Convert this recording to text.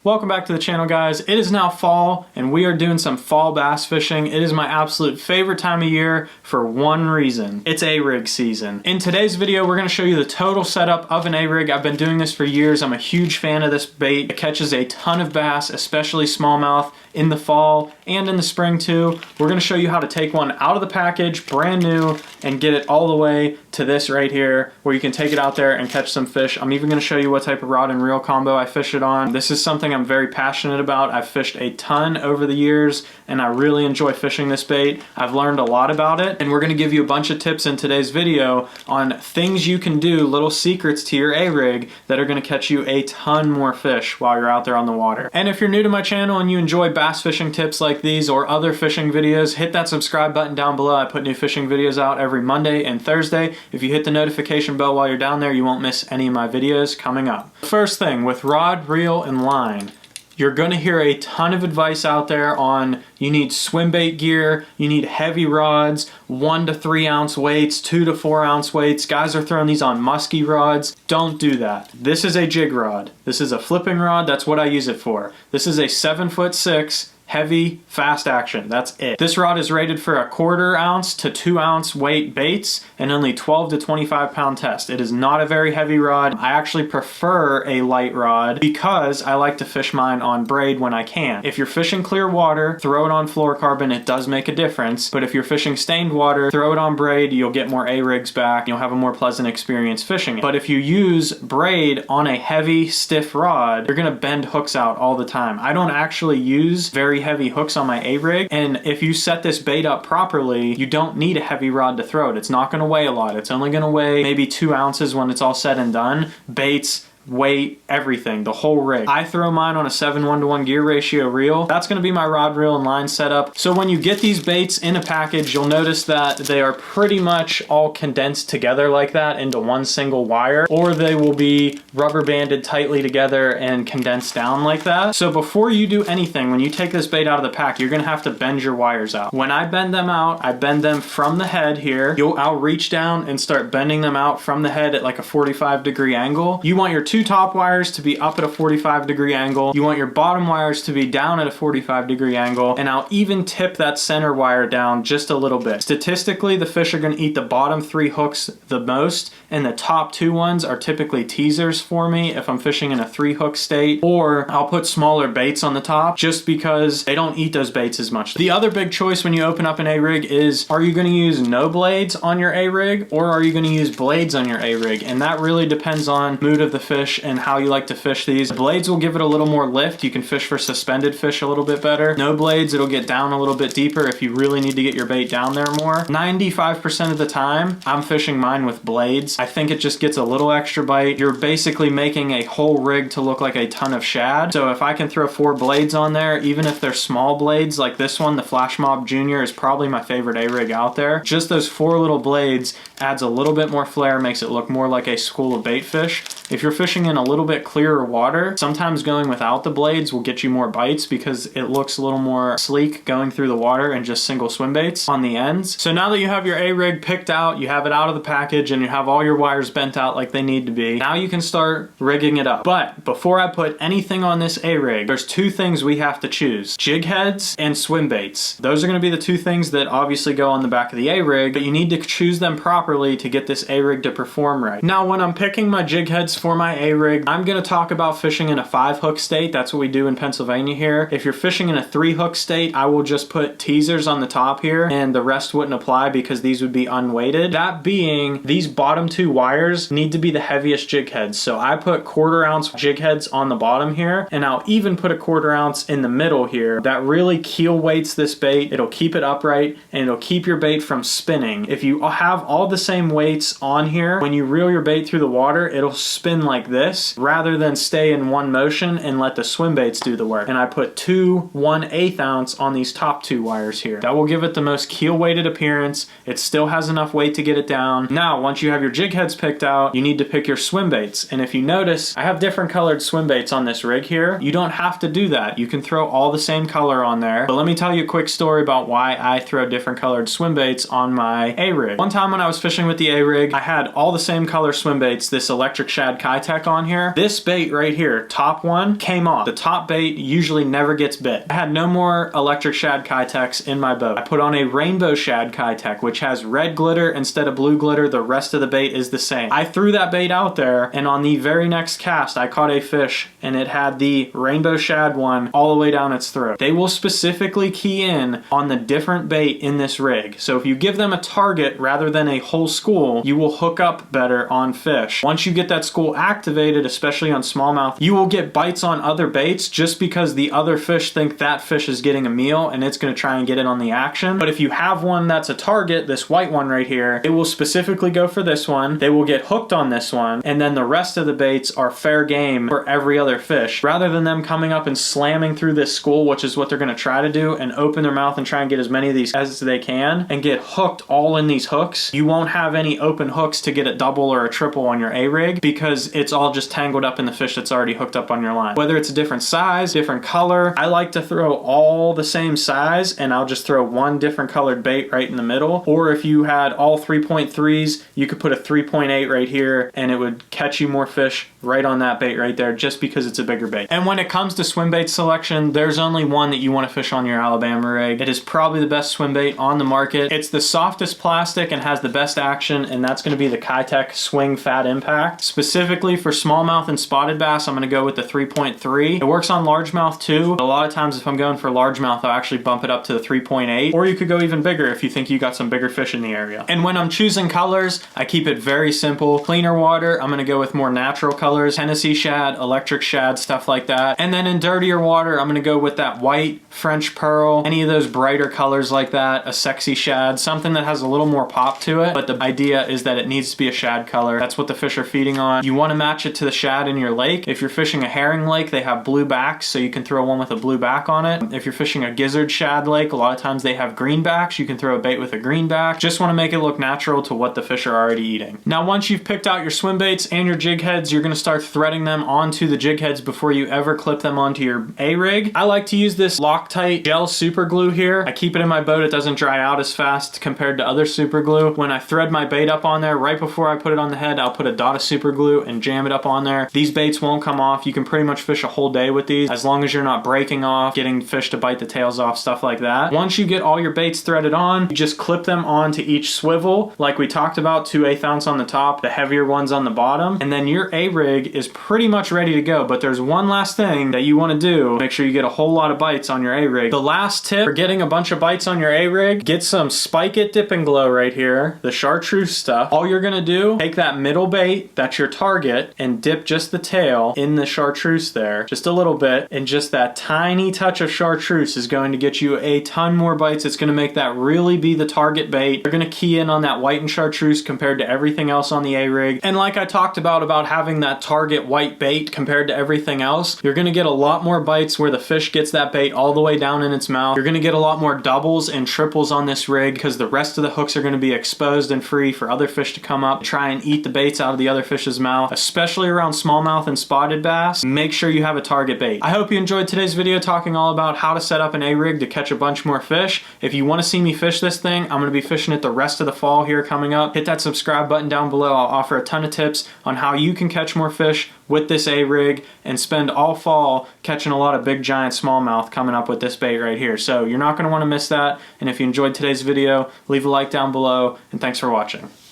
Welcome back to the channel, guys. It is now fall and we are doing some fall bass fishing. It is my absolute favorite time of year for one reason. It's A-rig season. In today's video, we're going to show you the total setup of an A-rig. I've been doing this for years. I'm a huge fan of this bait. It catches a ton of bass, especially smallmouth, in the fall and in the spring too. We're going to show you how to take one out of the package, brand new, and get it all the way to this right here, where you can take it out there and catch some fish. I'm even going to show you what type of rod and reel combo I fish it on. This is something I'm very passionate about. I've fished a ton over the years and I really enjoy fishing this bait. I've learned a lot about it, and we're going to give you a bunch of tips in today's video on things you can do, little secrets to your A-rig that are going to catch you a ton more fish while you're out there on the water. And if you're new to my channel and you enjoy bass fishing tips like these or other fishing videos, hit that subscribe button down below. I put new fishing videos out every Monday and Thursday. If you hit the notification bell while you're down there, you won't miss any of my videos coming up. First thing, with rod, reel, and line, you're going to hear a ton of advice out there on you need swim bait gear, you need heavy rods, 1 to 3 ounce weights, 2 to 4 ounce weights. Guys are throwing these on musky rods. Don't do that. This is a jig rod. This is a flipping rod. That's what I use it for. This is a 7'6" heavy, fast action. That's it. This rod is rated for a 1/4 ounce to 2 ounce weight baits and only 12 to 25 pound test. It is not a very heavy rod. I actually prefer a light rod because I like to fish mine on braid when I can. If you're fishing clear water, throw it on fluorocarbon. It does make a difference. But if you're fishing stained water, throw it on braid. You'll get more A-rigs back. You'll have a more pleasant experience fishing it. But if you use braid on a heavy, stiff rod, you're gonna bend hooks out all the time. I don't actually use very heavy hooks on my A-rig, and if you set this bait up properly, you don't need a heavy rod to throw it. It's not going to weigh a lot. It's only going to weigh maybe 2 ounces when it's all said and done. Baits, weight, everything, the whole rig. I throw mine on a 7:1 gear ratio reel. That's going to be my rod, reel, and line setup. So when you get these baits in a package, you'll notice that they are pretty much all condensed together like that into one single wire, or they will be rubber banded tightly together and condensed down like that. So before you do anything, when you take this bait out of the pack, you're going to have to bend your wires out. When I bend them out, I bend them from the head here. I'll reach down and start bending them out from the head at like a 45-degree angle. You want your two top wires to be up at a 45-degree angle. You want your bottom wires to be down at a 45-degree angle, and I'll even tip that center wire down just a little bit. Statistically, the fish are going to eat the bottom 3 hooks the most, and the top 2 ones are typically teasers for me if I'm fishing in a 3-hook state, or I'll put smaller baits on the top just because they don't eat those baits as much. The other big choice when you open up an A-rig is, are you going to use no blades on your A-rig, or are you going to use blades on your A-rig? And that really depends on mood of the fish and how you like to fish these. Blades will give it a little more lift. You can fish for suspended fish a little bit better. No blades, it'll get down a little bit deeper if you really need to get your bait down there more. 95% of the time, I'm fishing mine with blades. I think it just gets a little extra bite. You're basically making a whole rig to look like a ton of shad. So if I can throw 4 blades on there, even if they're small blades like this one, the Flash Mob Junior is probably my favorite A-rig out there. Just those 4 little blades adds a little bit more flair, makes it look more like a school of bait fish. If you're fishing in a little bit clearer water, sometimes going without the blades will get you more bites because it looks a little more sleek going through the water and just single swim baits on the ends. So now that you have your A-rig picked out, you have it out of the package, and you have all your wires bent out like they need to be, now you can start rigging it up. But before I put anything on this A-rig, there's 2 things we have to choose: jig heads and swim baits. Those are going to be the 2 things that obviously go on the back of the A-rig, but you need to choose them properly to get this A-rig to perform right. Now, when I'm picking my jig heads for my A-rig, I'm going to talk about fishing in a 5-hook state. That's what we do in Pennsylvania here. If you're fishing in a 3-hook state, I will just put teasers on the top here and the rest wouldn't apply because these would be unweighted. That being, these bottom 2 wires need to be the heaviest jig heads. So I put 1/4 ounce jig heads on the bottom here, and I'll even put a 1/4 ounce in the middle here. That really keel weights this bait. It'll keep it upright and it'll keep your bait from spinning. If you have all the same weights on here, when you reel your bait through the water, it'll spin like this rather than stay in one motion and let the swim baits do the work. And I put 2 1/8 ounce on these top 2 wires here. That will give it the most keel weighted appearance. It still has enough weight to get it down. Now, once you have your jig heads picked out, you need to pick your swim baits. And if you notice, I have different colored swim baits on this rig here. You don't have to do that. You can throw all the same color on there. But let me tell you a quick story about why I throw different colored swim baits on my A-rig. One time when I was fishing with the A-rig, I had all the same color swim baits, this electric shad Kitech Tech on here. This bait right here, top one, came off. The top bait usually never gets bit. I had no more electric shad Techs in my boat. I put on a rainbow shad Tech, which has red glitter instead of blue glitter. The rest of the bait is the same. I threw that bait out there, and on the very next cast, I caught a fish, and it had the rainbow shad one all the way down its throat. They will specifically key in on the different bait in this rig. So if you give them a target rather than a whole school, you will hook up better on fish. Once you get that school activated, especially on smallmouth, you will get bites on other baits just because the other fish think that fish is getting a meal and it's going to try and get in on the action. But if you have one that's a target, this white one right here, it will specifically go for this one. They will get hooked on this one, and then the rest of the baits are fair game for every other fish. Rather than them coming up and slamming through this school, which is what they're going to try to do, and open their mouth and try and get as many of these as they can and get hooked all in these hooks, you won't have any open hooks to get a double or a triple on your A-rig because it's all just tangled up in the fish that's already hooked up on your line. Whether it's a different size, different color, I like to throw all the same size, and I'll just throw one different colored bait right in the middle. Or if you had all 3.3s, you could put a 3.8 right here and it would catch you more fish right on that bait right there just because it's a bigger bait. And when it comes to swim bait selection, there's only one that you want to fish on your Alabama rig. It is probably the best swim bait on the market. It's the softest plastic and has the best action, and that's going to be the Tech Swing Fat Impact. Specifically for smallmouth and spotted bass, I'm going to go with the 3.3. It works on largemouth too, but a lot of times if I'm going for largemouth, I'll actually bump it up to the 3.8, or you could go even bigger if you think you got some bigger fish in the area. And when I'm choosing colors, I keep it very simple. Cleaner water, I'm going to go with more natural colors, Tennessee shad, electric shad, stuff like that. And then in dirtier water, I'm going to go with that white, French pearl, any of those brighter colors like that, a sexy shad, something that has a little more pop to it. But the idea is that it needs to be a shad color. That's what the fish are feeding on. You want to match it to the shad in your lake. If you're fishing a herring lake, they have blue backs, so you can throw one with a blue back on it. If you're fishing a gizzard shad lake, a lot of times they have green backs. You can throw a bait with a green back. Just want to make it look natural to what the fish are already eating. Now, once you've picked out your swim baits and your jig heads, you're going to start threading them onto the jig heads before you ever clip them onto your A-rig. I like to use this Loctite gel super glue here. I keep it in my boat. It doesn't dry out as fast compared to other super glue. When I thread my bait up on there, right before I put it on the head, I'll put a dot of super glue and jam it up on there. These baits won't come off. You can pretty much fish a whole day with these as long as you're not breaking off, getting fish to bite the tails off, stuff like that. Once you get all your baits threaded on, you just clip them onto each swivel like we talked about, 2/8 ounce on the top, the heavier ones on the bottom, and then your A-rig is pretty much ready to go. But there's one last thing that you want to do. Make sure you get a whole lot of bites on your A-rig. The last tip for getting a bunch of bites on your A-rig, get some Spike It Dip and Glow right here, the chartreuse stuff. All you're gonna do, take that middle bait, that's your target, and dip just the tail in the chartreuse there, just a little bit, and just that tiny touch of chartreuse is going to get you a ton more bites. It's gonna make that really be the target bait. You're gonna key in on that white and chartreuse compared to everything else on the A-rig. And like I talked about having that target white bait compared to everything else, you're gonna get a lot more bites where the fish gets that bait all the way down in its mouth. You're gonna get a lot more doubles and triples on this rig because the rest of the hooks are gonna be exposed and free for other fish to come up and try and eat the baits out of the other fish's mouth, especially around smallmouth and spotted bass. Make sure you have a target bait. I hope you enjoyed today's video talking all about how to set up an A-rig to catch a bunch more fish. If you wanna see me fish this thing, I'm gonna be fishing it the rest of the fall here coming up. Hit that subscribe button down below. I'll offer a ton of tips on how you can catch more fish with this A-rig and spend all fall catching a lot of big giant smallmouth coming up with this bait right here. So you're not gonna wanna miss that. And if you enjoyed today's video, leave a like down below, and thanks for watching.